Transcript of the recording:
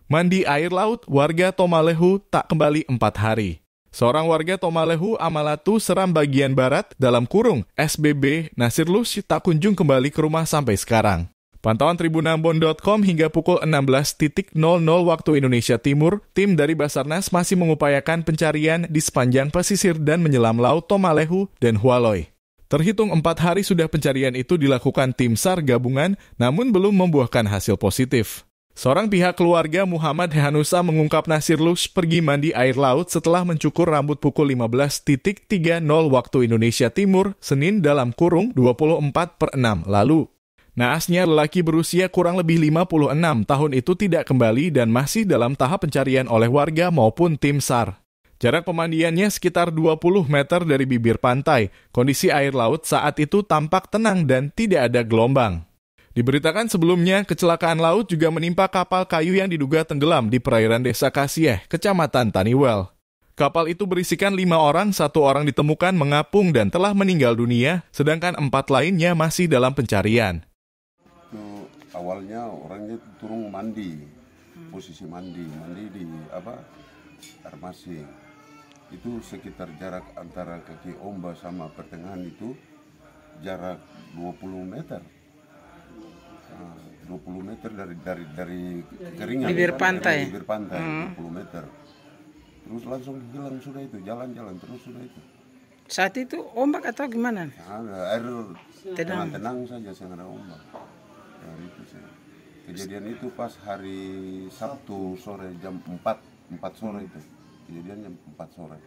Mandi air laut, warga Tomalehu tak kembali 4 hari. Seorang warga Tomalehu, Amalatu, Seram bagian barat, dalam kurung, SBB, Nasir Lus tak kunjung kembali ke rumah sampai sekarang. Pantauan tribunambon.com hingga pukul 16.00 waktu Indonesia Timur, tim dari Basarnas masih mengupayakan pencarian di sepanjang pesisir dan menyelam laut Tomalehu dan Hualoi. Terhitung 4 hari sudah pencarian itu dilakukan tim SAR gabungan, namun belum membuahkan hasil positif. Seorang pihak keluarga Muhammad Hehanusa mengungkap Nasir Lus pergi mandi air laut setelah mencukur rambut pukul 15.30 waktu Indonesia Timur, Senin dalam kurung 24/6 lalu. Naasnya lelaki berusia kurang lebih 56 tahun itu tidak kembali dan masih dalam tahap pencarian oleh warga maupun tim SAR. Jarak pemandiannya sekitar 20 meter dari bibir pantai. Kondisi air laut saat itu tampak tenang dan tidak ada gelombang. Diberitakan sebelumnya, kecelakaan laut juga menimpa kapal kayu yang diduga tenggelam di perairan Desa Kasieh, Kecamatan Taniwel. Kapal itu berisikan 5 orang, 1 orang ditemukan mengapung dan telah meninggal dunia, sedangkan 4 lainnya masih dalam pencarian. Itu awalnya orangnya turun mandi, posisi mandi di air masing. Itu sekitar jarak antara kaki ombak sama pertengahan itu jarak 20 meter. 20 meter dari keringan bibir pantai. dari bibir pantai 20 meter. Terus langsung hilang sudah itu, jalan-jalan terus sudah itu. Saat itu ombak atau gimana? Ada air tenang saja, sangat ada ombak. Ya, itu sih. Kejadian itu pas hari Sabtu sore jam 4 sore itu. Kejadian jam 4 sore.